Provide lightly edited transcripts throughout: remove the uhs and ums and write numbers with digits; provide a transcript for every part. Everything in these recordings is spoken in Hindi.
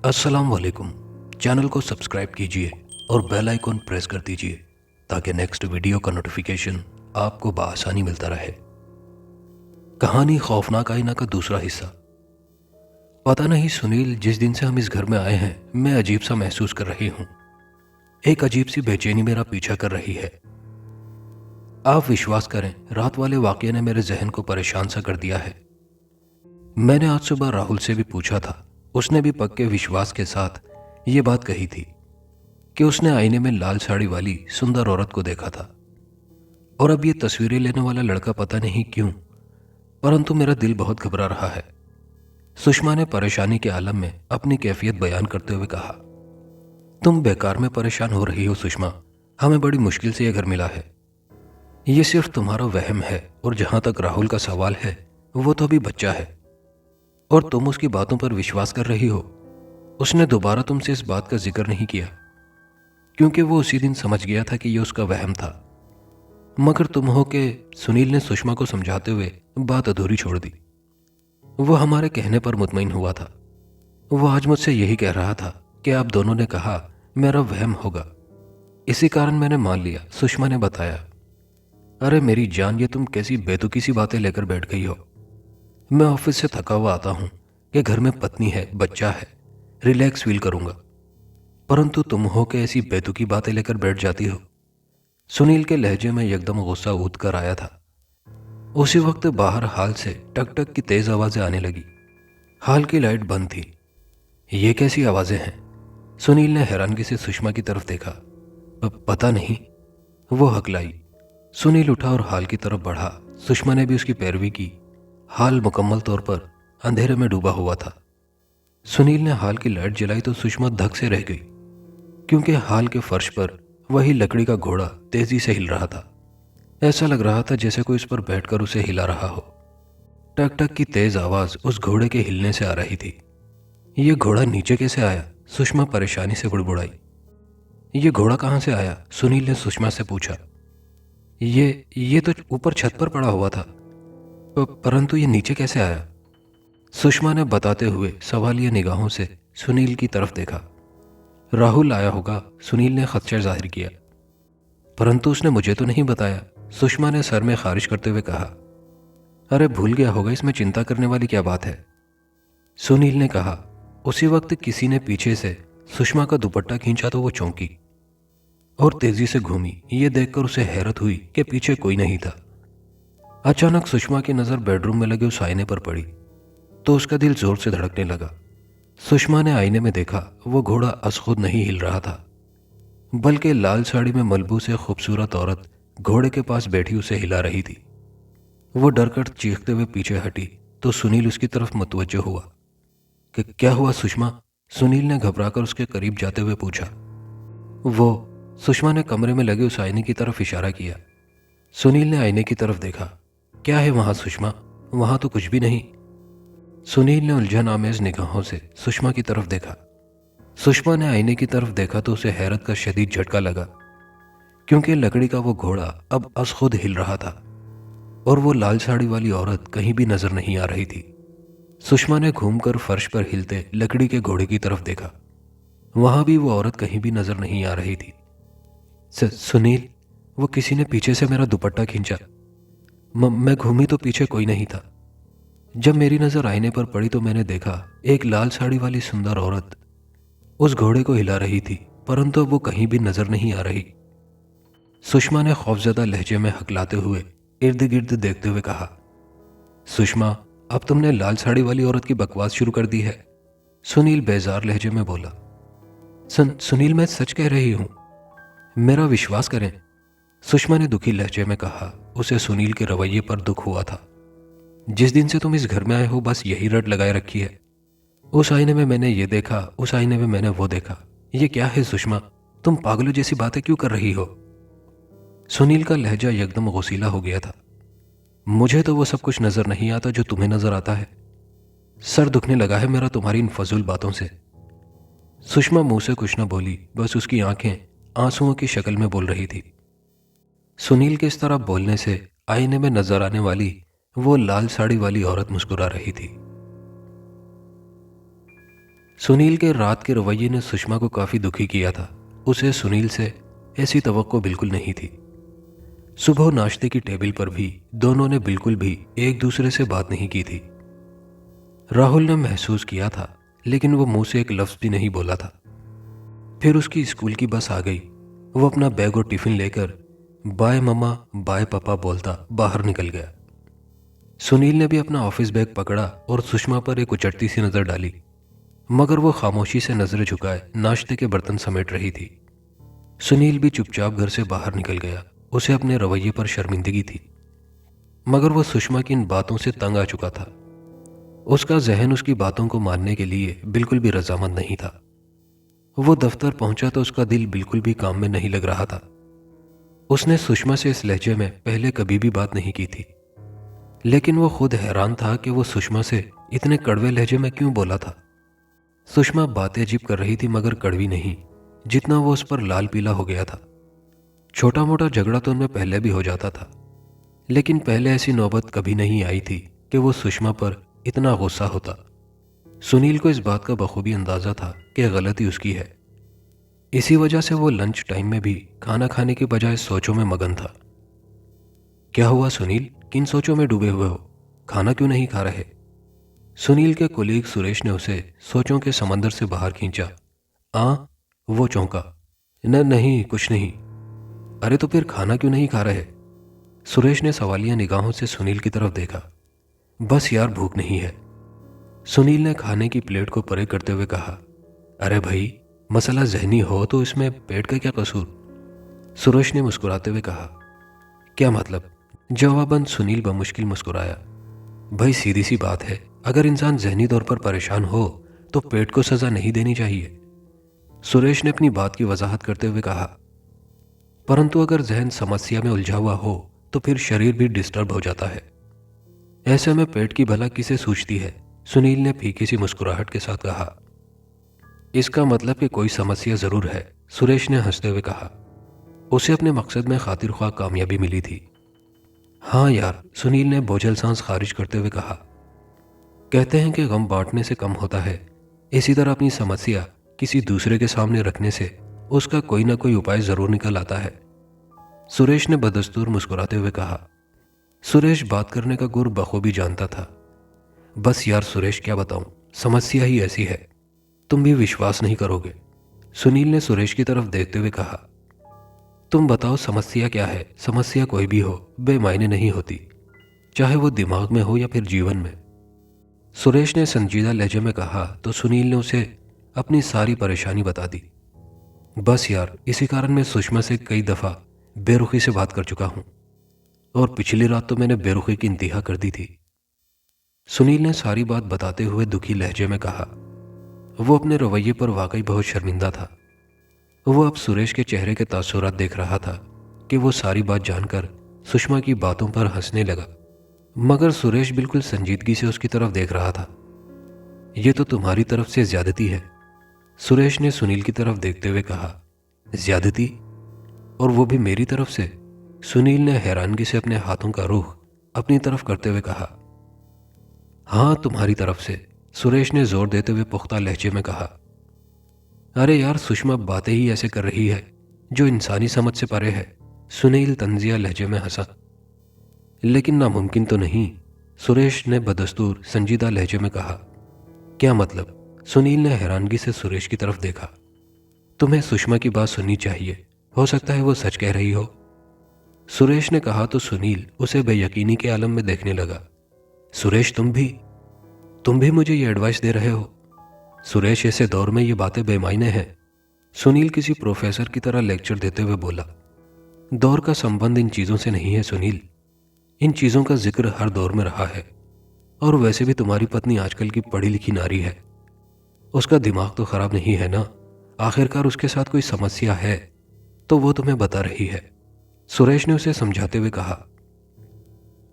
अस्सलाम वालेकुम। चैनल को सब्सक्राइब कीजिए और बेल आइकॉन प्रेस कर दीजिए ताकि नेक्स्ट वीडियो का नोटिफिकेशन आपको बआसानी मिलता रहे। कहानी खौफनाक आईना का दूसरा हिस्सा। पता नहीं सुनील, जिस दिन से हम इस घर में आए हैं मैं अजीब सा महसूस कर रही हूँ। एक अजीब सी बेचैनी मेरा पीछा कर रही है। आप विश्वास करें, रात वाले वाकये ने मेरे जहन को परेशान सा कर दिया है। मैंने आज सुबह राहुल से भी पूछा था। उसने भी पक्के विश्वास के साथ ये बात कही थी कि उसने आईने में लाल साड़ी वाली सुंदर औरत को देखा था। और अब ये तस्वीरें लेने वाला लड़का पता नहीं क्यों, परंतु मेरा दिल बहुत घबरा रहा है। सुषमा ने परेशानी के आलम में अपनी कैफियत बयान करते हुए कहा, तुम बेकार में परेशान हो रही हो सुषमा। हमें बड़ी मुश्किल से यह घर मिला है। ये सिर्फ तुम्हारा वहम है, और जहां तक राहुल का सवाल है, वो तो अभी बच्चा है और तुम उसकी बातों पर विश्वास कर रही हो। उसने दोबारा तुमसे इस बात का जिक्र नहीं किया क्योंकि वो उसी दिन समझ गया था कि ये उसका वहम था। मगर तुम हो के सुनील ने सुषमा को समझाते हुए बात अधूरी छोड़ दी। वो हमारे कहने पर मुतमईन हुआ था। वो आज मुझसे यही कह रहा था कि आप दोनों ने कहा मेरा वहम होगा, इसी कारण मैंने मान लिया। सुषमा ने बताया, अरे मेरी जान, ये तुम कैसी बेतुकी सी बातें लेकर बैठ गई हो। मैं ऑफिस से थका हुआ आता हूँ कि घर में पत्नी है, बच्चा है, रिलैक्स फील करूंगा, परंतु तुम हो के ऐसी बेतुकी बातें लेकर बैठ जाती हो। सुनील के लहजे में एकदम गुस्सा उठ कर आया था। उसी वक्त बाहर हाल से टक टक की तेज आवाजें आने लगी। हाल की लाइट बंद थी। ये कैसी आवाजें हैं? सुनील ने हैरानगी से सुषमा की तरफ देखा। पता नहीं, वो हकलाई। सुनील उठा और हाल की तरफ बढ़ा। सुषमा ने भी उसकी पैरवी की। हाल मुकम्मल तौर पर अंधेरे में डूबा हुआ था। सुनील ने हाल की लाइट जलाई तो सुषमा धक से रह गई, क्योंकि हाल के फर्श पर वही लकड़ी का घोड़ा तेजी से हिल रहा था। ऐसा लग रहा था जैसे कोई उस पर बैठकर उसे हिला रहा हो। टक टक की तेज आवाज उस घोड़े के हिलने से आ रही थी। ये घोड़ा नीचे कैसे आया? सुषमा परेशानी से बुड़बुड़ाई। ये घोड़ा कहाँ से आया? सुनील ने सुषमा से पूछा। ये तो ऊपर छत पर पड़ा हुआ था, परंतु ये नीचे कैसे आया? सुषमा ने बताते हुए सवालिया निगाहों से सुनील की तरफ देखा। राहुल आया होगा, सुनील ने खदशा जाहिर किया। परंतु उसने मुझे तो नहीं बताया, सुषमा ने सर में खारिश करते हुए कहा। अरे भूल गया होगा, इसमें चिंता करने वाली क्या बात है? सुनील ने कहा। उसी वक्त किसी ने पीछे से सुषमा का दुपट्टा खींचा तो वो चौंकी और तेजी से घूमी। ये देखकर उसे हैरत हुई कि पीछे कोई नहीं था। अचानक सुषमा की नजर बेडरूम में लगे उस आईने पर पड़ी तो उसका दिल जोर से धड़कने लगा। सुषमा ने आईने में देखा, वो घोड़ा असखुद नहीं हिल रहा था, बल्कि लाल साड़ी में मलबूस एक खूबसूरत औरत घोड़े के पास बैठी उसे हिला रही थी। वो डरकर चीखते हुए पीछे हटी तो सुनील उसकी तरफ मुतवज्जो हुआ। कि क्या हुआ सुषमा? सुनील ने घबराकर उसके करीब जाते हुए पूछा। वो, सुषमा ने कमरे में लगे उस आईने की तरफ इशारा किया। सुनील ने आईने की तरफ देखा। क्या है वहां सुषमा? वहां तो कुछ भी नहीं। सुनील ने उलझन आमेज निगाहों से सुषमा की तरफ देखा। सुषमा ने आईने की तरफ देखा तो उसे हैरत का शदीद झटका लगा, क्योंकि लकड़ी का वो घोड़ा अब खुद हिल रहा था और वो लाल साड़ी वाली औरत कहीं भी नजर नहीं आ रही थी। सुषमा ने घूमकर फर्श पर हिलते लकड़ी के घोड़े की तरफ देखा। वहां भी वो औरत कहीं भी नजर नहीं आ रही थी। सुनील, वो किसी ने पीछे से मेरा दुपट्टा खींचा। मैं घूमी तो पीछे कोई नहीं था। जब मेरी नजर आईने पर पड़ी तो मैंने देखा एक लाल साड़ी वाली सुंदर औरत उस घोड़े को हिला रही थी, परंतु वो कहीं भी नजर नहीं आ रही। सुषमा ने खौफजदा लहजे में हकलाते हुए इर्द गिर्द देखते हुए कहा। सुषमा, अब तुमने लाल साड़ी वाली औरत की बकवास शुरू कर दी है। सुनील बेजार लहजे में बोला। सुनील, मैं सच कह रही हूं, मेरा विश्वास करें। सुषमा ने दुखी लहजे में कहा। उसे सुनील के रवैये पर दुख हुआ था। जिस दिन से तुम इस घर में आए हो बस यही रट लगाए रखी है। उस आईने में मैंने ये देखा, उस आईने में मैंने वो देखा। ये क्या है सुषमा? तुम पागलों जैसी बातें क्यों कर रही हो? सुनील का लहजा एकदम गौसीला हो गया था। मुझे तो वो सब कुछ नजर नहीं आता जो तुम्हें नजर आता है। सर दुखने लगा है मेरा तुम्हारी इन फजूल बातों से। सुषमा मुंह से कुछ न बोली, बस उसकी आंखें आंसुओं की शक्ल में बोल रही थी। सुनील के इस तरह बोलने से आईने में नजर आने वाली वो लाल साड़ी वाली औरत मुस्कुरा रही थी। सुनील के रात के रवैये ने सुषमा को काफी दुखी किया था। उसे सुनील से ऐसी तवक्को बिल्कुल नहीं थी। सुबह नाश्ते की टेबल पर भी दोनों ने बिल्कुल भी एक दूसरे से बात नहीं की थी। राहुल ने महसूस किया था, लेकिन वो मुंह से एक लफ्ज भी नहीं बोला था। फिर उसकी स्कूल की बस आ गई। वो अपना बैग और टिफिन लेकर बाय मम्मा बाय पापा बोलता बाहर निकल गया। सुनील ने भी अपना ऑफिस बैग पकड़ा और सुषमा पर एक उचटती सी नजर डाली, मगर वो खामोशी से नजरें झुकाए नाश्ते के बर्तन समेट रही थी। सुनील भी चुपचाप घर से बाहर निकल गया। उसे अपने रवैये पर शर्मिंदगी थी, मगर वो सुषमा की इन बातों से तंग आ चुका था। उसका जहन उसकी बातों को मानने के लिए बिल्कुल भी रजामंद नहीं था। वो दफ्तर पहुंचा तो उसका दिल बिल्कुल भी काम में नहीं लग रहा था। उसने सुषमा से इस लहजे में पहले कभी भी बात नहीं की थी, लेकिन वो खुद हैरान था कि वो सुषमा से इतने कड़वे लहजे में क्यों बोला था। सुषमा बातें अजीब कर रही थी, मगर कड़वी नहीं, जितना वो उस पर लाल पीला हो गया था। छोटा मोटा झगड़ा तो उनमें पहले भी हो जाता था, लेकिन पहले ऐसी नौबत कभी नहीं आई थी कि वो सुषमा पर इतना गुस्सा होता। सुनील को इस बात का बखूबी अंदाजा था कि गलती उसकी है। इसी वजह से वो लंच टाइम में भी खाना खाने की बजाय सोचों में मगन था। क्या हुआ सुनील, किन सोचों में डूबे हुए हो? खाना क्यों नहीं खा रहे? सुनील के कोलीग सुरेश ने उसे सोचों के समंदर से बाहर खींचा। वो चौंका। नहीं, कुछ नहीं। अरे तो फिर खाना क्यों नहीं खा रहे? सुरेश ने सवालिया निगाहों से सुनील की तरफ देखा। बस यार, भूख नहीं है। सुनील ने खाने की प्लेट को परे करते हुए कहा। अरे भाई, मसला जहनी हो तो इसमें पेट का क्या कसूर? सुरेश ने मुस्कुराते हुए कहा। क्या मतलब? जवाबन सुनील बमुश्किल मुस्कुराया। भाई सीधी सी बात है, अगर इंसान जहनी तौर पर परेशान हो तो पेट को सजा नहीं देनी चाहिए। सुरेश ने अपनी बात की वजाहत करते हुए कहा। परंतु अगर जहन समस्या में उलझा हुआ हो तो फिर शरीर भी डिस्टर्ब हो जाता है। ऐसे में पेट की भला किसे सूझती है? सुनील ने फीकी सी मुस्कुराहट के साथ कहा। इसका मतलब कि कोई समस्या जरूर है, सुरेश ने हंसते हुए कहा। उसे अपने मकसद में खातिर ख्वाह कामयाबी मिली थी। हाँ यार, सुनील ने बोझल सांस खारिज करते हुए कहा। कहते हैं कि गम बांटने से कम होता है, इसी तरह अपनी समस्या किसी दूसरे के सामने रखने से उसका कोई ना कोई उपाय जरूर निकल आता है। सुरेश ने बदस्तूर मुस्कुराते हुए कहा। सुरेश बात करने का गुर बखूबी जानता था। बस यार सुरेश, क्या बताऊं, समस्या ही ऐसी है, तुम भी विश्वास नहीं करोगे। सुनील ने सुरेश की तरफ देखते हुए कहा। तुम बताओ समस्या क्या है? समस्या कोई भी हो, बेमायने नहीं होती, चाहे वो दिमाग में हो या फिर जीवन में। सुरेश ने संजीदा लहजे में कहा तो सुनील ने उसे अपनी सारी परेशानी बता दी। बस यार, इसी कारण मैं सुषमा से कई दफा बेरुखी से बात कर चुका हूं, और पिछली रात तो मैंने बेरुखी की इंतहा कर दी थी। सुनील ने सारी बात बताते हुए दुखी लहजे में कहा। वो अपने रवैये पर वाकई बहुत शर्मिंदा था। वो अब सुरेश के चेहरे के तासुरात देख रहा था कि वो सारी बात जानकर सुषमा की बातों पर हंसने लगा, मगर सुरेश बिल्कुल संजीदगी से उसकी तरफ देख रहा था। ये तो तुम्हारी तरफ से ज्यादती है, सुरेश ने सुनील की तरफ देखते हुए कहा। ज्यादती? और वो भी मेरी तरफ से? सुनील ने हैरानगी से अपने हाथों का रुख अपनी तरफ करते हुए कहा। हाँ, तुम्हारी तरफ से, सुरेश ने जोर देते हुए पुख्ता लहजे में कहा। अरे यार, सुषमा बातें ही ऐसे कर रही है जो इंसानी समझ से परे है। सुनील तंजिया लहजे में हंसा। लेकिन नामुमकिन तो नहीं, सुरेश ने बदस्तूर संजीदा लहजे में कहा। क्या मतलब? सुनील ने हैरानगी से सुरेश की तरफ देखा। तुम्हें सुषमा की बात सुननी चाहिए, हो सकता है वो सच कह रही हो, सुरेश ने कहा तो सुनील उसे बेयकीनी के आलम में देखने लगा। सुरेश, तुम भी मुझे ये एडवाइस दे रहे हो? सुरेश, ऐसे दौर में ये बातें बेमायने हैं, सुनील किसी प्रोफेसर की तरह लेक्चर देते हुए बोला। दौर का संबंध इन चीजों से नहीं है सुनील, इन चीजों का जिक्र हर दौर में रहा है, और वैसे भी तुम्हारी पत्नी आजकल की पढ़ी लिखी नारी है, उसका दिमाग तो खराब नहीं है ना। आखिरकार उसके साथ कोई समस्या है तो वो तुम्हें बता रही है, सुरेश ने उसे समझाते हुए कहा।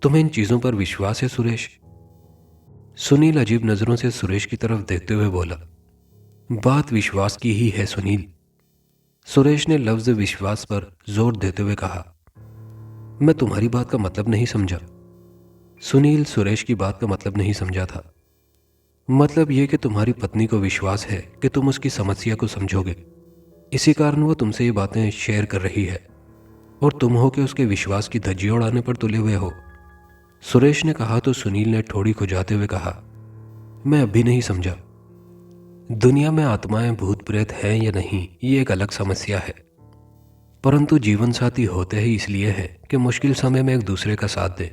तुम्हें इन चीजों पर विश्वास है सुरेश? सुनील अजीब नजरों से सुरेश की तरफ देखते हुए बोला। बात विश्वास की ही है सुनील, सुरेश ने लफ्ज विश्वास पर जोर देते हुए कहा। मैं तुम्हारी बात का मतलब नहीं समझा। सुनील सुरेश की बात का मतलब नहीं समझा था। मतलब ये कि तुम्हारी पत्नी को विश्वास है कि तुम उसकी समस्या को समझोगे, इसी कारण वो तुमसे ये बातें शेयर कर रही है और तुम हो कि उसके विश्वास की धज्जियां उड़ाने पर तुले हुए हो। सुरेश ने कहा तो सुनील ने ठोड़ी खुजाते हुए कहा, मैं अभी नहीं समझा। दुनिया में आत्माएं भूत प्रेत हैं या नहीं ये एक अलग समस्या है, परंतु जीवन साथी होते ही इसलिए है कि मुश्किल समय में एक दूसरे का साथ दे।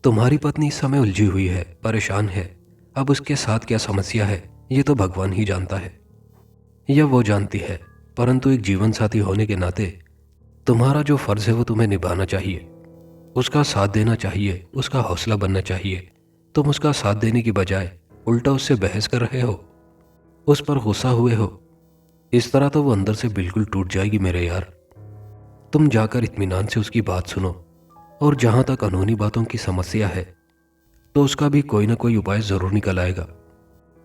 तुम्हारी पत्नी इस समय उलझी हुई है, परेशान है। अब उसके साथ क्या समस्या है ये तो भगवान ही जानता है या वो जानती है, परंतु एक जीवन साथी होने के नाते तुम्हारा जो फर्ज है वो तुम्हें निभाना चाहिए, उसका साथ देना चाहिए, उसका हौसला बनना चाहिए। तुम उसका साथ देने की बजाय उल्टा उससे बहस कर रहे हो, उस पर गुस्सा हुए हो। इस तरह तो वो अंदर से बिल्कुल टूट जाएगी मेरे यार। तुम जाकर इत्मीनान से उसकी बात सुनो और जहां तक अनहोनी बातों की समस्या है तो उसका भी कोई ना कोई उपाय जरूर निकल आएगा।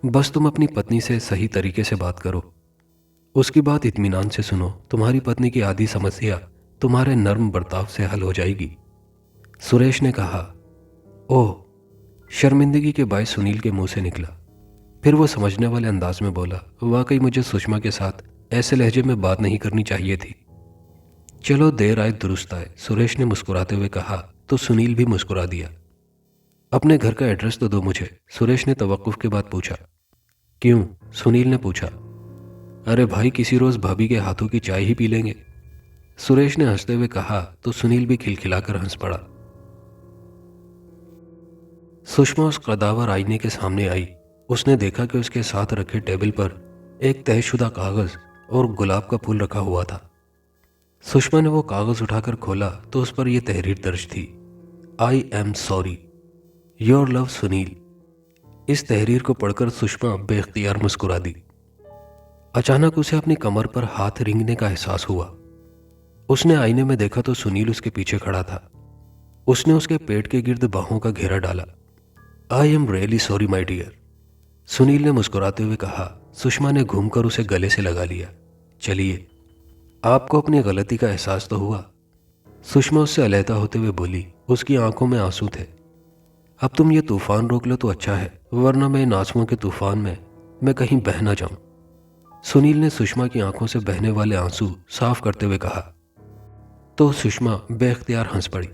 बस तुम अपनी पत्नी से सही तरीके से बात करो, उसकी बात इत्मीनान से सुनो। तुम्हारी पत्नी की आधी समस्या तुम्हारे नर्म बर्ताव से हल हो जाएगी। सुरेश ने कहा। ओह। शर्मिंदगी के बायस सुनील के मुंह से निकला। फिर वो समझने वाले अंदाज में बोला, वाकई मुझे सुषमा के साथ ऐसे लहजे में बात नहीं करनी चाहिए थी। चलो देर आए दुरुस्त आए, सुरेश ने मुस्कुराते हुए कहा तो सुनील भी मुस्कुरा दिया। अपने घर का एड्रेस तो दो मुझे, सुरेश ने तवक्कुफ के बाद पूछा। क्यों? सुनील ने पूछा। अरे भाई, किसी रोज भाभी के हाथों की चाय ही पी लेंगे, सुरेश ने हंसते हुए कहा तो सुनील भी खिलखिलाकर हंस पड़ा। सुषमा उस कदावर आईने के सामने आई। उसने देखा कि उसके साथ रखे टेबल पर एक तहशुदा कागज और गुलाब का फूल रखा हुआ था। सुषमा ने वो कागज उठाकर खोला तो उस पर यह तहरीर दर्ज थी, I am sorry, your love Sunil. इस तहरीर को पढ़कर सुषमा बेख्तियार मुस्कुरा दी। अचानक उसे अपनी कमर पर हाथ रेंगने का एहसास हुआ। उसने आईने में देखा तो सुनील उसके पीछे खड़ा था। उसने उसके पेट के गिर्द बाहों का घेरा डाला। I am really sorry my dear, Sunil ने मुस्कुराते हुए कहा। सुषमा ने घूमकर उसे गले से लगा लिया। चलिए, आपको अपनी गलती का एहसास तो हुआ, सुषमा उससे अलहदा होते हुए बोली। उसकी आंखों में आंसू थे। अब तुम ये तूफान रोक लो तो अच्छा है, वरना मैं इन आंसुओं के तूफान में मैं कहीं बह ना जाऊं, सुनील ने सुषमा की आंखों से बहने वाले आंसू साफ करते हुए कहा। तो सुषमा बेख्तियार हंस पड़ी।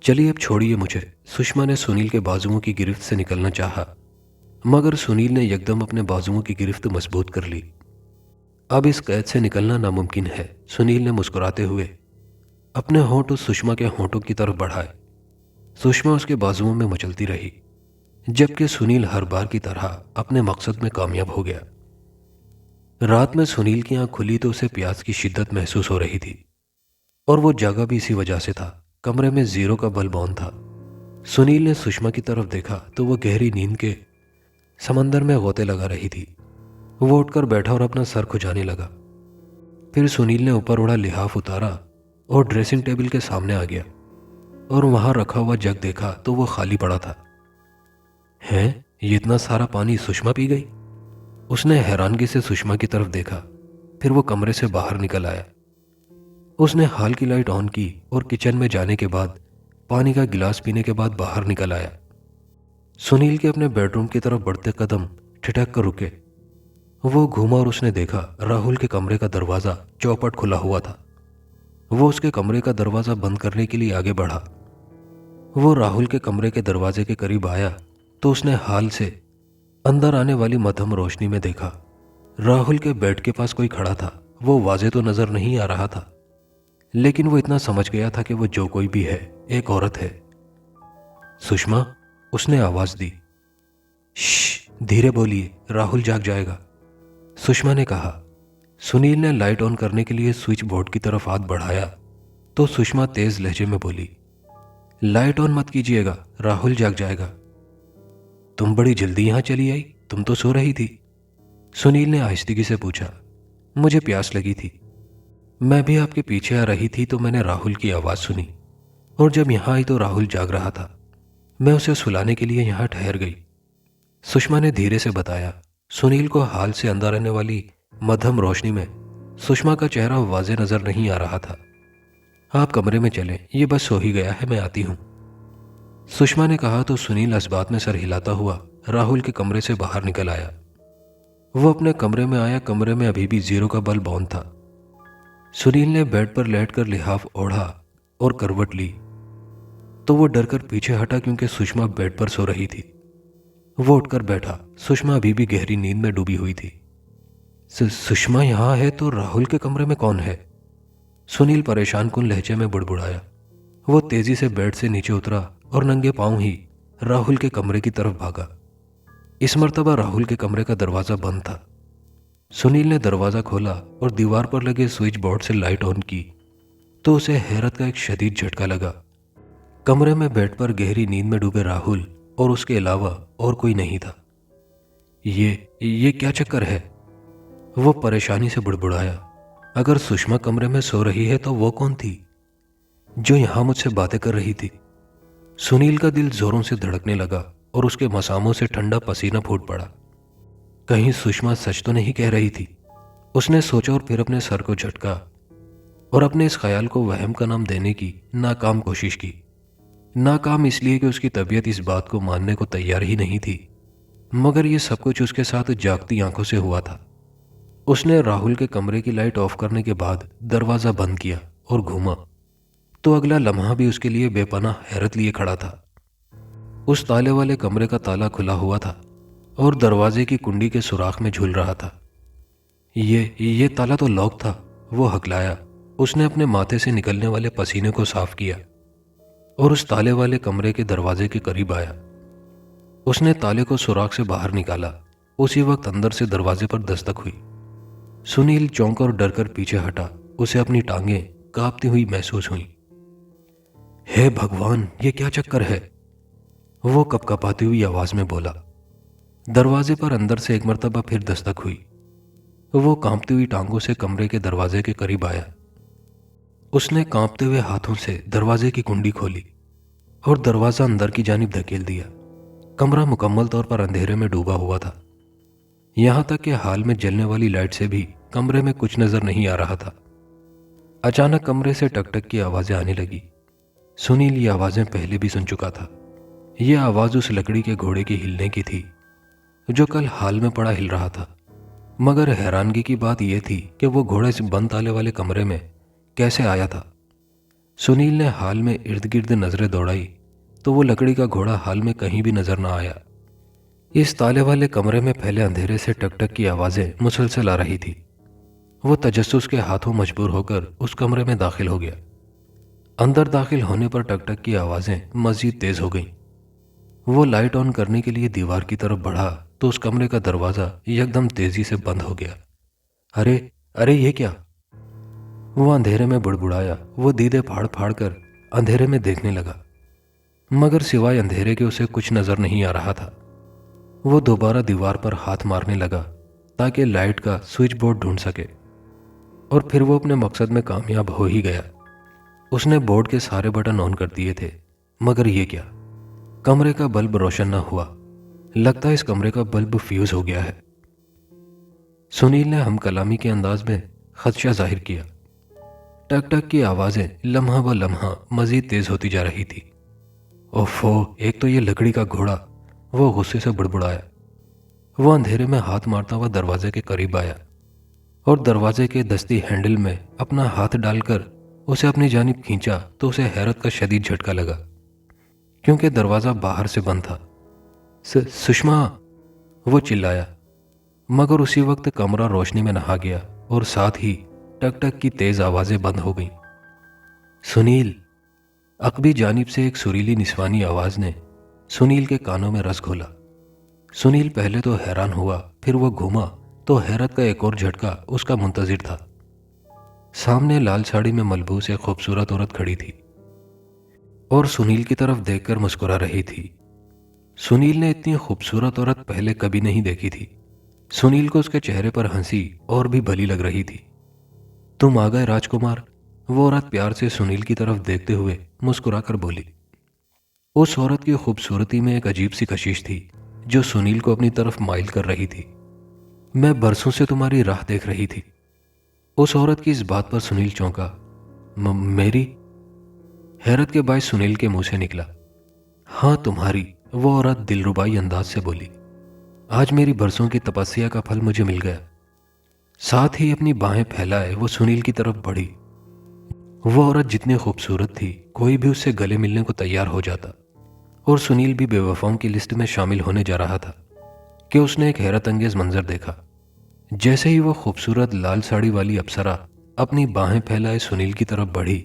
चलिए अब छोड़िए मुझे, सुषमा ने सुनील के बाजुओं की गिरफ्त से निकलना चाहा, मगर सुनील ने एकदम अपने बाजुओं की गिरफ्त मजबूत कर ली। अब इस कैद से निकलना नामुमकिन है, सुनील ने मुस्कुराते हुए अपने होंठ उस सुषमा के होंठों की तरफ बढ़ाए। सुषमा उसके बाजुओं में मचलती रही, जबकि सुनील हर बार की तरह अपने मकसद में कामयाब हो गया। रात में सुनील की आंख खुली तो उसे प्यास की शिद्दत महसूस हो रही थी और वो जगह भी इसी वजह से था। कमरे में जीरो का बल्ब ऑन था। सुनील ने सुषमा की तरफ देखा तो वो गहरी नींद के समंदर में गोते लगा रही थी। वो उठकर बैठा और अपना सर खुजाने लगा। फिर सुनील ने ऊपर उड़ा लिहाफ उतारा और ड्रेसिंग टेबल के सामने आ गया और वहां रखा हुआ जग देखा तो वो खाली पड़ा था। हैं, ये इतना सारा पानी सुषमा पी गई? उसने हैरानगी से सुषमा की तरफ देखा। फिर वो कमरे से बाहर निकल आया। उसने हॉल की लाइट ऑन की और किचन में जाने के बाद पानी का गिलास पीने के बाद बाहर निकल आया। सुनील के अपने बेडरूम की तरफ बढ़ते कदम ठिठक कर रुके। वो घूमा और उसने देखा राहुल के कमरे का दरवाजा चौपट खुला हुआ था। वो उसके कमरे का दरवाजा बंद करने के लिए आगे बढ़ा। वो राहुल के कमरे के दरवाजे के करीब आया तो उसने हाल से अंदर आने वाली मध्यम रोशनी में देखा राहुल के बेड के पास कोई खड़ा था। वो वाजे तो नजर नहीं आ रहा था, लेकिन वो इतना समझ गया था कि वो जो कोई भी है एक औरत है। सुषमा, उसने आवाज दी। श्श, धीरे बोलिए, राहुल जाग जाएगा, सुषमा ने कहा। सुनील ने लाइट ऑन करने के लिए स्विच बोर्ड की तरफ हाथ बढ़ाया तो सुषमा तेज लहजे में बोली, लाइट ऑन मत कीजिएगा, राहुल जाग जाएगा। तुम बड़ी जल्दी यहां चली आई, तुम तो सो रही थी, सुनील ने आहिस्दगी से पूछा। मुझे प्यास लगी थी, मैं भी आपके पीछे आ रही थी तो मैंने राहुल की आवाज सुनी और जब यहां आई तो राहुल जाग रहा था। मैं उसे सुलाने के लिए यहां ठहर गई, सुषमा ने धीरे से बताया। सुनील को हाल से अंदर आने वाली मध्यम रोशनी में सुषमा का चेहरा वाजे नजर नहीं आ रहा था। आप कमरे में चलें, ये बस सो ही गया है, मैं आती हूं, सुषमा ने कहा तो सुनील इस बात में सर हिलाता हुआ राहुल के कमरे से बाहर निकल आया। वो अपने कमरे में आया। कमरे में अभी भी 0 का बल्ब ऑन था। सुनील ने बेड पर लेटकर लिहाफ ओढ़ा और करवट ली तो वो डरकर पीछे हटा क्योंकि सुषमा बेड पर सो रही थी। वो उठकर बैठा। सुषमा अभी भी गहरी नींद में डूबी हुई थी। सुषमा यहाँ है तो राहुल के कमरे में कौन है? सुनील परेशान कुन लहजे में बुड़बुड़ाया। वो तेजी से बेड से नीचे उतरा और नंगे पांव ही राहुल के कमरे की तरफ भागा। इस मर्तबा राहुल के कमरे का दरवाजा बंद था। सुनील ने दरवाजा खोला और दीवार पर लगे स्विच बोर्ड से लाइट ऑन की तो उसे हैरत का एक शदीद झटका लगा। कमरे में बेड पर गहरी नींद में डूबे राहुल और उसके अलावा और कोई नहीं था। ये क्या चक्कर है? वो परेशानी से बुड़बुड़ाया। अगर सुषमा कमरे में सो रही है तो वो कौन थी जो यहां मुझसे बातें कर रही थी? सुनील का दिल जोरों से धड़कने लगा और उसके मसामों से ठंडा पसीना फूट पड़ा। कहीं सुषमा सच तो नहीं कह रही थी? उसने सोचा और फिर अपने सर को झटका और अपने इस ख्याल को वहम का नाम देने की नाकाम कोशिश की। नाकाम इसलिए कि उसकी तबीयत इस बात को मानने को तैयार ही नहीं थी, मगर यह सब कुछ उसके साथ जागती आंखों से हुआ था। उसने राहुल के कमरे की लाइट ऑफ करने के बाद दरवाजा बंद किया और घूमा तो अगला लम्हा भी उसके लिए बेपनाह हैरत लिए खड़ा था। उस ताले वाले कमरे का ताला खुला हुआ था और दरवाजे की कुंडी के सुराख में झूल रहा था। ये ताला तो लॉक था। वो हकलाया। उसने अपने माथे से निकलने वाले पसीने को साफ किया और उस ताले वाले कमरे के दरवाजे के करीब आया। उसने ताले को सुराख से बाहर निकाला। उसी वक्त अंदर से दरवाजे पर दस्तक हुई। सुनील चौंका और डरकर पीछे हटा। उसे अपनी टांगें कांपती हुई महसूस हुई। हे भगवान, ये क्या चक्कर है? वो कपकपाती हुई आवाज में बोला। दरवाजे पर अंदर से एक मर्तबा फिर दस्तक हुई। वो कांपती हुई टांगों से कमरे के दरवाजे के करीब आया। उसने कांपते हुए हाथों से दरवाजे की कुंडी खोली और दरवाजा अंदर की जानिब धकेल दिया। कमरा मुकम्मल तौर पर अंधेरे में डूबा हुआ था। यहां तक कि हाल में जलने वाली लाइट से भी कमरे में कुछ नजर नहीं आ रहा था। अचानक कमरे से टकटक की आवाजें आने लगी। सुनील ये आवाजें पहले भी सुन चुका था। यह आवाज उस लकड़ी के घोड़े की हिलने की थी जो कल हाल में पड़ा हिल रहा था। मगर हैरानगी की बात यह थी कि वो घोड़ा इस बंद ताले वाले कमरे में कैसे आया था। सुनील ने हाल में इर्द गिर्द नजरें दौड़ाई तो वो लकड़ी का घोड़ा हाल में कहीं भी नजर न आया। इस ताले वाले कमरे में फैले अंधेरे से टकटक की आवाजें मुसलसल आ रही थी। वो तजस्सुस के हाथों मजबूर होकर उस कमरे में दाखिल हो गया। अंदर दाखिल होने पर टकटक की आवाजें मजीद तेज हो गईं। वो लाइट ऑन करने के लिए दीवार की तरफ बढ़ा तो उस कमरे का दरवाजा एकदम तेजी से बंद हो गया। अरे अरे, ये क्या? वो अंधेरे में बुड़बुड़ाया। वो दीदे फाड़ फाड़ कर अंधेरे में देखने लगा, मगर सिवाय अंधेरे के उसे कुछ नजर नहीं आ रहा था। वो दोबारा दीवार पर हाथ मारने लगा ताकि लाइट का स्विच बोर्ड ढूंढ सके और फिर वो अपने मकसद में कामयाब हो ही गया। उसने बोर्ड के सारे बटन ऑन कर दिए थे, मगर ये क्या? कमरे का बल्ब रोशन न हुआ। लगता है इस कमरे का बल्ब फ्यूज हो गया है। सुनील ने हम कलामी के अंदाज में खदशा जाहिर किया। टक टक की आवाजें लम्हा व लम्हा मजीद तेज होती जा रही थी। ओफो, एक तो ये लकड़ी का घोड़ा। वो गुस्से से बुड़बुड़ाया। वो अंधेरे में हाथ मारता हुआ दरवाजे के करीब आया और दरवाजे के दस्ती हैंडल में अपना हाथ डालकर उसे अपनी जानिब खींचा तो उसे हैरत का शदीद झटका लगा क्योंकि दरवाजा बाहर से बंद था। सुषमा, वो चिल्लाया, मगर उसी वक्त कमरा रोशनी में नहा गया और साथ ही टक टक की तेज आवाजें बंद हो गईं। सुनील, अकबी जानिब से एक सुरीली निस्वानी आवाज ने सुनील के कानों में रस घोला। सुनील पहले तो हैरान हुआ, फिर वो घूमा तो हैरत का एक और झटका उसका मुंतजिर था। सामने लाल साड़ी में मलबूस एक खूबसूरत औरत खड़ी थी और सुनील की तरफ देखकर मुस्कुरा रही थी। सुनील ने इतनी खूबसूरत औरत पहले कभी नहीं देखी थी। सुनील को उसके चेहरे पर हंसी और भी भली लग रही थी। तुम आ गए राजकुमार, वो औरत प्यार से सुनील की तरफ देखते हुए मुस्कुराकर बोली। उस औरत की खूबसूरती में एक अजीब सी कशिश थी जो सुनील को अपनी तरफ माइल कर रही थी। मैं बरसों से तुम्हारी राह देख रही थी। उस औरत की इस बात पर सुनील चौंका। मेरी? हैरत के बायस सुनील के मुंह से निकला, हाँ तुम्हारी। वो औरत दिलरुबाई अंदाज से बोली। आज मेरी बरसों की तपस्या का फल मुझे मिल गया। साथ ही अपनी बाहें फैलाए वो सुनील की तरफ बढ़ी। वो औरत जितनी खूबसूरत थी, कोई भी उससे गले मिलने को तैयार हो जाता। और सुनील भी बेवफाओं की लिस्ट में शामिल होने जा रहा था कि उसने एक हैरत अंगेज मंजर देखा। जैसे ही वो खूबसूरत लाल साड़ी वाली अप्सरा अपनी बाहें फैलाए सुनील की तरफ बढ़ी,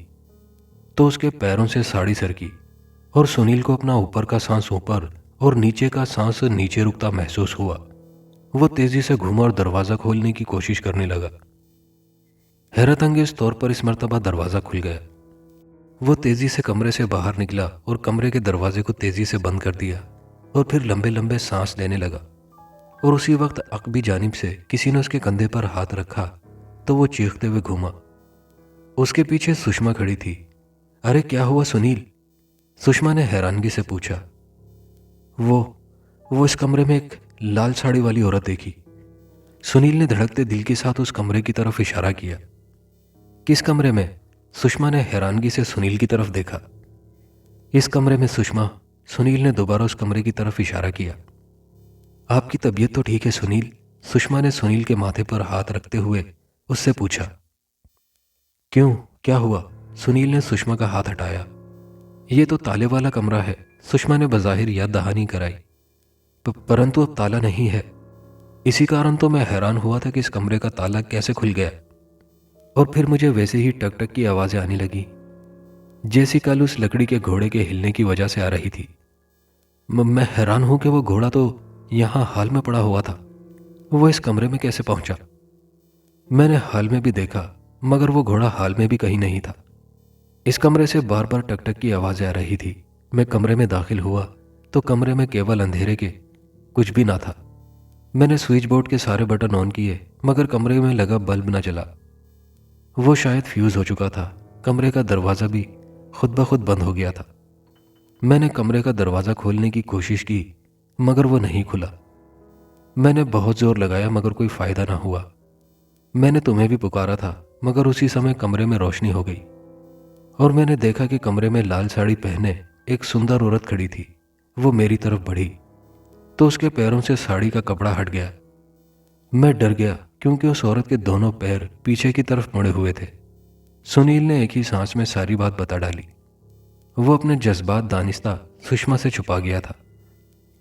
तो उसके पैरों से साड़ी सरकी और सुनील को अपना ऊपर का सांस ऊपर और नीचे का सांस नीचे रुकता महसूस हुआ। वो तेजी से घूमा और दरवाजा खोलने की कोशिश करने लगा। हैरत अंगेज तौर पर इस मर्तबा दरवाजा खुल गया। वो तेजी से कमरे से बाहर निकला और कमरे के दरवाजे को तेजी से बंद कर दिया और फिर लंबे लंबे सांस लेने लगा। और उसी वक्त अकबी जानिब से किसी ने उसके कंधे पर हाथ रखा तो वो चीखते हुए घूमा। उसके पीछे सुषमा खड़ी थी। अरे क्या हुआ सुनील? सुषमा ने हैरानगी से पूछा। वो वो इस कमरे में एक लाल साड़ी वाली औरत देखी। सुनील ने धड़कते दिल के साथ उस कमरे की तरफ इशारा किया। किस कमरे में? सुषमा ने हैरानगी से सुनील की तरफ देखा। इस कमरे में सुषमा। सुनील ने दोबारा उस कमरे की तरफ इशारा किया। आपकी तबीयत तो ठीक है सुनील? सुषमा ने सुनील के माथे पर हाथ रखते हुए उससे पूछा। क्यों, क्या हुआ? सुनील ने सुषमा का हाथ हटाया। ये तो ताले वाला कमरा है, सुषमा ने बज़ाहिर याद दहानी कराई। परंतु अब ताला नहीं है। इसी कारण तो मैं हैरान हुआ था कि इस कमरे का ताला कैसे खुल गया। और फिर मुझे वैसे ही टक टक की आवाजें आने लगी, जैसी कल उस लकड़ी के घोड़े के हिलने की वजह से आ रही थी। मैं हैरान हूं कि वो घोड़ा तो यहां हाल में पड़ा हुआ था। वो इस कमरे में कैसे पहुंचा? मैंने हाल में भी देखा, मगर वो घोड़ा हाल में भी कहीं नहीं था। इस कमरे से बार बार टक टक की आवाजें आ रही थी। मैं कमरे में दाखिल हुआ तो कमरे में केवल अंधेरे के कुछ भी ना था। मैंने स्विच बोर्ड के सारे बटन ऑन किए, मगर कमरे में लगा बल्ब न जला। वो शायद फ्यूज हो चुका था। कमरे का दरवाज़ा भी खुद ब खुद बंद हो गया था। मैंने कमरे का दरवाज़ा खोलने की कोशिश की, मगर वो नहीं खुला। मैंने बहुत जोर लगाया, मगर कोई फ़ायदा ना हुआ। मैंने तुम्हें भी पुकारा था, मगर उसी समय कमरे में रोशनी हो गई और मैंने देखा कि कमरे में लाल साड़ी पहने एक सुंदर औरत खड़ी थी। वो मेरी तरफ बढ़ी तो उसके पैरों से साड़ी का कपड़ा हट गया। मैं डर गया क्योंकि उस औरत के दोनों पैर पीछे की तरफ मुड़े हुए थे। सुनील ने एक ही सांस में सारी बात बता डाली। वो अपने जज्बात दानिस्ता सुषमा से छुपा गया था।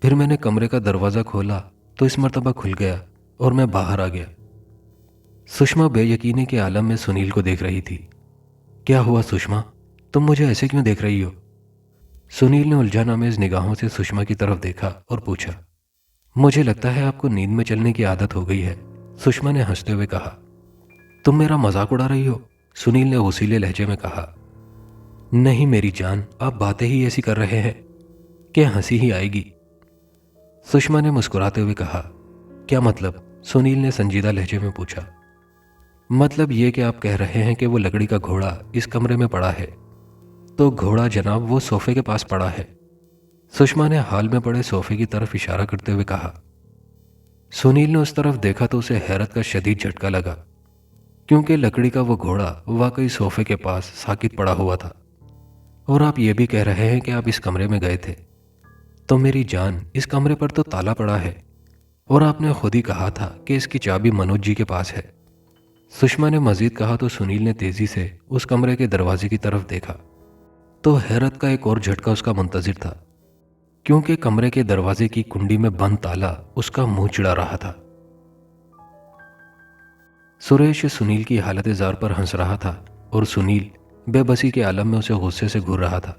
फिर मैंने कमरे का दरवाज़ा खोला तो इस मर्तबा खुल गया और मैं बाहर आ गया। सुषमा बेयकीनी के आलम में सुनील को देख रही थी। क्या हुआ सुषमा, तुम मुझे ऐसे क्यों देख रही हो? सुनील ने उलझन आमेज निगाहों से सुषमा की तरफ देखा और पूछा। मुझे लगता है आपको नींद में चलने की आदत हो गई है, सुषमा ने हंसते हुए कहा। तुम मेरा मजाक उड़ा रही हो, सुनील ने उसीले लहजे में कहा। नहीं मेरी जान, आप बातें ही ऐसी कर रहे हैं कि हंसी ही आएगी, सुषमा ने मुस्कुराते हुए कहा। क्या मतलब? सुनील ने संजीदा लहजे में पूछा। मतलब ये कि आप कह रहे हैं कि वो लकड़ी का घोड़ा इस कमरे में पड़ा है। तो घोड़ा जनाब वो सोफे के पास पड़ा है, सुषमा ने हाल में पड़े सोफे की तरफ इशारा करते हुए कहा। सुनील ने उस तरफ देखा तो उसे हैरत का शदीद झटका लगा, क्योंकि लकड़ी का वो घोड़ा वाकई सोफे के पास साकित पड़ा हुआ था। और आप ये भी कह रहे हैं कि आप इस कमरे में गए थे? तो मेरी जान, इस कमरे पर तो ताला पड़ा है और आपने खुद ही कहा था कि इसकी चाबी मनोज जी के पास है, सुषमा ने मजीद कहा। तो सुनील ने तेजी से उस कमरे के दरवाजे की तरफ देखा तो हैरत का एक और झटका उसका मुंतजिर था, क्योंकि कमरे के दरवाजे की कुंडी में बंद ताला उसका मुंह चिढ़ा रहा था। सुरेश सुनील की हालत जार पर हंस रहा था और सुनील बेबसी के आलम में उसे गुस्से से घूर रहा था।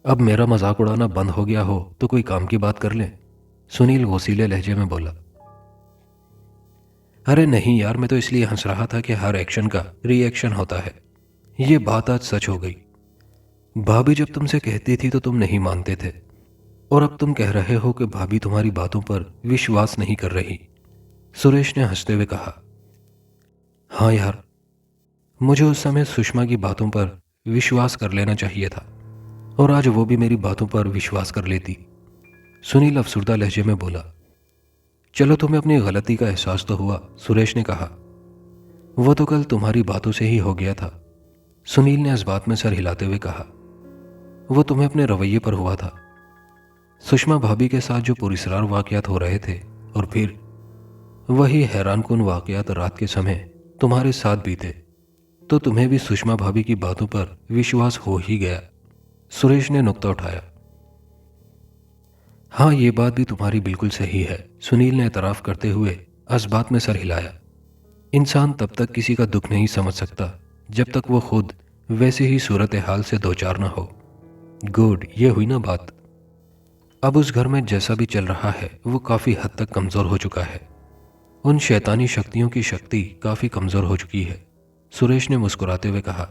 अब मेरा मजाक उड़ाना बंद हो गया हो तो कोई काम की बात कर ले, सुनील गोसीले लहजे में बोला। अरे नहीं यार, मैं तो इसलिए हंस रहा था कि हर एक्शन का रिएक्शन होता है। ये बात आज सच हो गई। भाभी जब तुमसे कहती थी तो तुम नहीं मानते थे, और अब तुम कह रहे हो कि भाभी तुम्हारी बातों पर विश्वास नहीं कर रही, सुरेश ने हंसते हुए कहा। हाँ यार, मुझे उस समय सुषमा की बातों पर विश्वास कर लेना चाहिए था और आज वो भी मेरी बातों पर विश्वास कर लेती, सुनील अफसुर्दा लहजे में बोला। चलो तुम्हें अपनी गलती का एहसास तो हुआ, सुरेश ने कहा। वो तो कल तुम्हारी बातों से ही हो गया था, सुनील ने इस बात में सर हिलाते हुए कहा। वो तुम्हें अपने रवैये पर हुआ था। सुषमा भाभी के साथ जो पुरस्कार वाकयात हो रहे थे और फिर वही हैरानकुन वाकयात रात के समय तुम्हारे साथ बीते तो तुम्हें भी सुषमा भाभी की बातों पर विश्वास हो ही गया। सुरेश ने नुक्ता उठाया। हाँ, ये बात भी तुम्हारी बिल्कुल सही है, सुनील ने एतराफ़ करते हुए इस बात में सर हिलाया। इंसान तब तक किसी का दुख नहीं समझ सकता जब तक वो खुद वैसे ही सूरत हाल से दो चार ना हो। गुड, ये हुई ना बात। अब उस घर में जैसा भी चल रहा है वो काफ़ी हद तक कमज़ोर हो चुका है। उन शैतानी शक्तियों की शक्ति काफ़ी कमज़ोर हो चुकी है। सुरेश ने मुस्कुराते हुए कहा।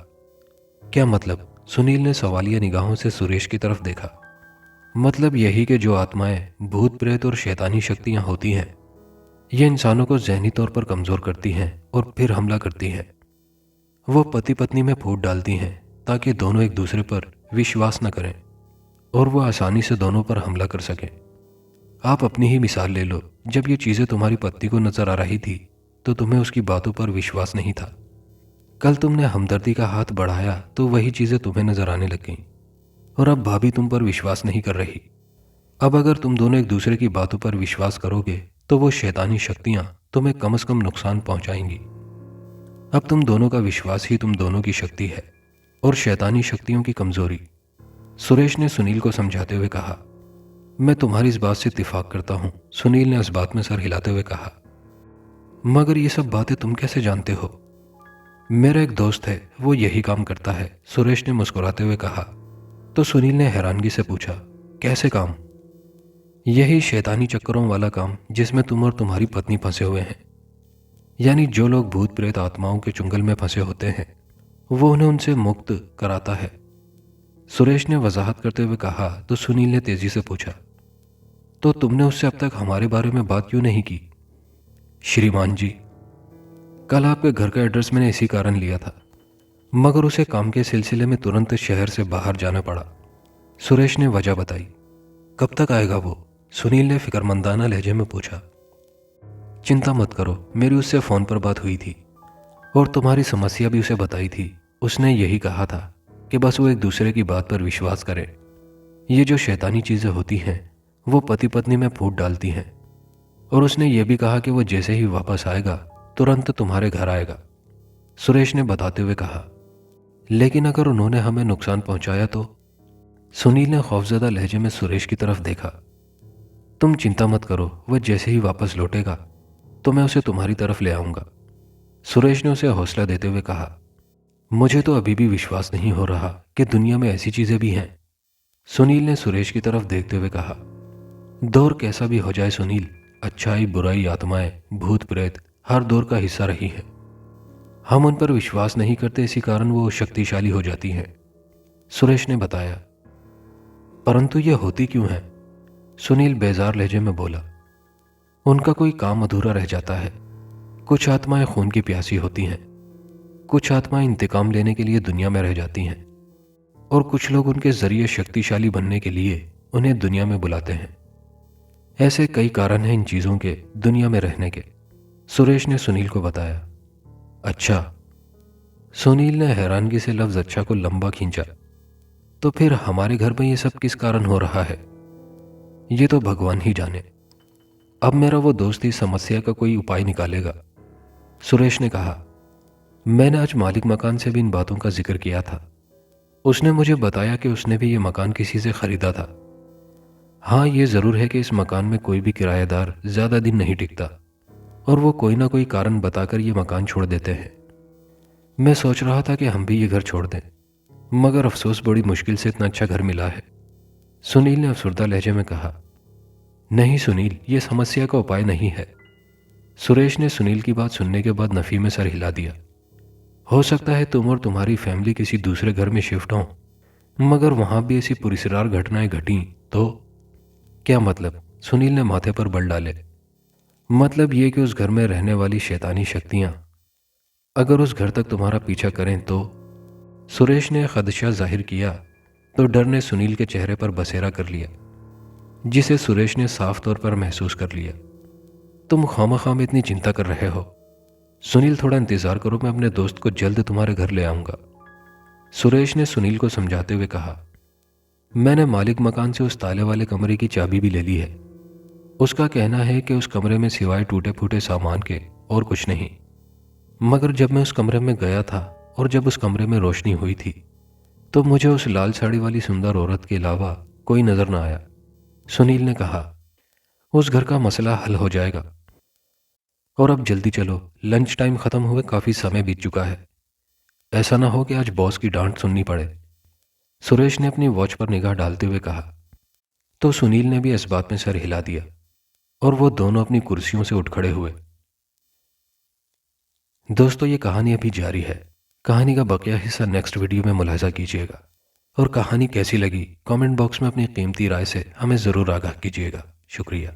क्या मतलब? सुनील ने सवालिया निगाहों से सुरेश की तरफ देखा। मतलब यही कि जो आत्माएं भूत प्रेत और शैतानी शक्तियां होती हैं ये इंसानों को जहनी तौर पर कमज़ोर करती हैं और फिर हमला करती हैं। वो पति पत्नी में फूट डालती हैं ताकि दोनों एक दूसरे पर विश्वास न करें और वो आसानी से दोनों पर हमला कर सकें। आप अपनी ही मिसाल ले लो, जब ये चीज़ें तुम्हारी पत्नी को नजर आ रही थी तो तुम्हें उसकी बातों पर विश्वास नहीं था। कल तुमने हमदर्दी का हाथ बढ़ाया तो वही चीज़ें तुम्हें नजर आने लग गईं और अब भाभी तुम पर विश्वास नहीं कर रही। अब अगर तुम दोनों एक दूसरे की बातों पर विश्वास करोगे तो वो शैतानी शक्तियां तुम्हें कम से कम नुकसान पहुंचाएंगी। अब तुम दोनों का विश्वास ही तुम दोनों की शक्ति है और शैतानी शक्तियों की कमजोरी। सुरेश ने सुनील को समझाते हुए कहा। मैं तुम्हारी इस बात से इत्तेफाक करता हूं, सुनील ने इस बात में सर हिलाते हुए कहा। मगर ये सब बातें तुम कैसे जानते हो? मेरा एक दोस्त है, वो यही काम करता है, सुरेश ने मुस्कुराते हुए कहा। तो सुनील ने हैरानगी से पूछा, कैसे काम? यही शैतानी चक्करों वाला काम जिसमें तुम और तुम्हारी पत्नी फंसे हुए हैं। यानी जो लोग भूत प्रेत आत्माओं के चुंगल में फंसे होते हैं वो उन्हें उनसे मुक्त कराता है, सुरेश ने वजाहत करते हुए कहा। तो सुनील ने तेजी से पूछा, तो तुमने उससे अब तक हमारे बारे में बात क्यों नहीं की? श्रीमान जी, कल आपके घर का एड्रेस मैंने इसी कारण लिया था, मगर उसे काम के सिलसिले में तुरंत शहर से बाहर जाना पड़ा, सुरेश ने वजह बताई। कब तक आएगा वो? सुनील ने फिक्रमंदाना लहजे में पूछा। चिंता मत करो, मेरी उससे फ़ोन पर बात हुई थी और तुम्हारी समस्या भी उसे बताई थी। उसने यही कहा था कि बस वो एक दूसरे की बात पर विश्वास करे। ये जो शैतानी चीज़ें होती हैं वो पति पत्नी में फूट डालती हैं। और उसने ये भी कहा कि वो जैसे ही वापस आएगा तुरंत तुम्हारे घर आएगा, सुरेश ने बताते हुए कहा। लेकिन अगर उन्होंने हमें नुकसान पहुंचाया तो? सुनील ने खौफजदा लहजे में सुरेश की तरफ देखा। तुम चिंता मत करो, वह जैसे ही वापस लौटेगा तो मैं उसे तुम्हारी तरफ ले आऊंगा, सुरेश ने उसे हौसला देते हुए कहा। मुझे तो अभी भी विश्वास नहीं हो रहा कि दुनिया में ऐसी चीजें भी हैं, सुनील ने सुरेश की तरफ देखते हुए कहा। दौर कैसा भी हो जाए सुनील, अच्छाई बुराई आत्माएं भूत प्रेत हर दौर का हिस्सा रही हैं। हम उन पर विश्वास नहीं करते, इसी कारण वो शक्तिशाली हो जाती हैं, सुरेश ने बताया। परंतु ये होती क्यों है? सुनील बेजार लहजे में बोला। उनका कोई काम अधूरा रह जाता है। कुछ आत्माएं खून की प्यासी होती हैं, कुछ आत्माएं इंतकाम लेने के लिए दुनिया में रह जाती हैं और कुछ लोग उनके जरिए शक्तिशाली बनने के लिए उन्हें दुनिया में बुलाते हैं। ऐसे कई कारण हैं इन चीज़ों के दुनिया में रहने के, सुरेश ने सुनील को बताया। अच्छा, सुनील ने हैरानगी से लफ्ज़ अच्छा को लंबा खींचा। तो फिर हमारे घर में ये सब किस कारण हो रहा है? ये तो भगवान ही जाने। अब मेरा वो दोस्त इस समस्या का कोई उपाय निकालेगा, सुरेश ने कहा। मैंने आज मालिक मकान से भी इन बातों का जिक्र किया था। उसने मुझे बताया कि उसने भी ये मकान किसी से खरीदा था। हाँ, ये ज़रूर है कि इस मकान में कोई भी किराएदार ज़्यादा दिन नहीं टिकता और वो कोई ना कोई कारण बताकर ये मकान छोड़ देते हैं। मैं सोच रहा था कि हम भी ये घर छोड़ दें, मगर अफसोस बड़ी मुश्किल से इतना अच्छा घर मिला है, सुनील ने अफसुर्दा लहजे में कहा। नहीं सुनील, ये समस्या का उपाय नहीं है, सुरेश ने सुनील की बात सुनने के बाद नफ़ी में सर हिला दिया। हो सकता है तुम और तुम्हारी फैमिली किसी दूसरे घर में शिफ्ट हो, मगर वहां भी ऐसी पुरस्कार घटनाएं घटी तो? क्या मतलब? सुनील ने माथे पर बल डाले। मतलब ये कि उस घर में रहने वाली शैतानी शक्तियां अगर उस घर तक तुम्हारा पीछा करें तो? सुरेश ने खदशा जाहिर किया तो डर ने सुनील के चेहरे पर बसेरा कर लिया, जिसे सुरेश ने साफ तौर पर महसूस कर लिया। तुम खामखा में इतनी चिंता कर रहे हो सुनील, थोड़ा इंतजार करो, मैं अपने दोस्त को जल्द तुम्हारे घर ले आऊंगा, सुरेश ने सुनील को समझाते हुए कहा। मैंने मालिक मकान से उस ताले वाले कमरे की चाबी भी ले ली है, उसका कहना है कि उस कमरे में सिवाय टूटे फूटे सामान के और कुछ नहीं। मगर जब मैं उस कमरे में गया था और जब उस कमरे में रोशनी हुई थी तो मुझे उस लाल साड़ी वाली सुंदर औरत के अलावा कोई नजर ना आया। सुनील ने कहा, उस घर का मसला हल हो जाएगा। और अब जल्दी चलो, लंच टाइम खत्म हुए काफी समय बीत चुका है। ऐसा ना हो कि आज बॉस की डांट सुननी पड़े। सुरेश ने अपनी वॉच पर निगाह डालते हुए कहा। तो सुनील ने भी इस बात में सर हिला दिया और वो दोनों अपनी कुर्सियों से उठ खड़े हुए। दोस्तों, ये कहानी अभी जारी है। कहानी का बकिया हिस्सा नेक्स्ट वीडियो में मुलाहिजा कीजिएगा। और कहानी कैसी लगी कमेंट बॉक्स में अपनी कीमती राय से हमें ज़रूर आगाह कीजिएगा। शुक्रिया।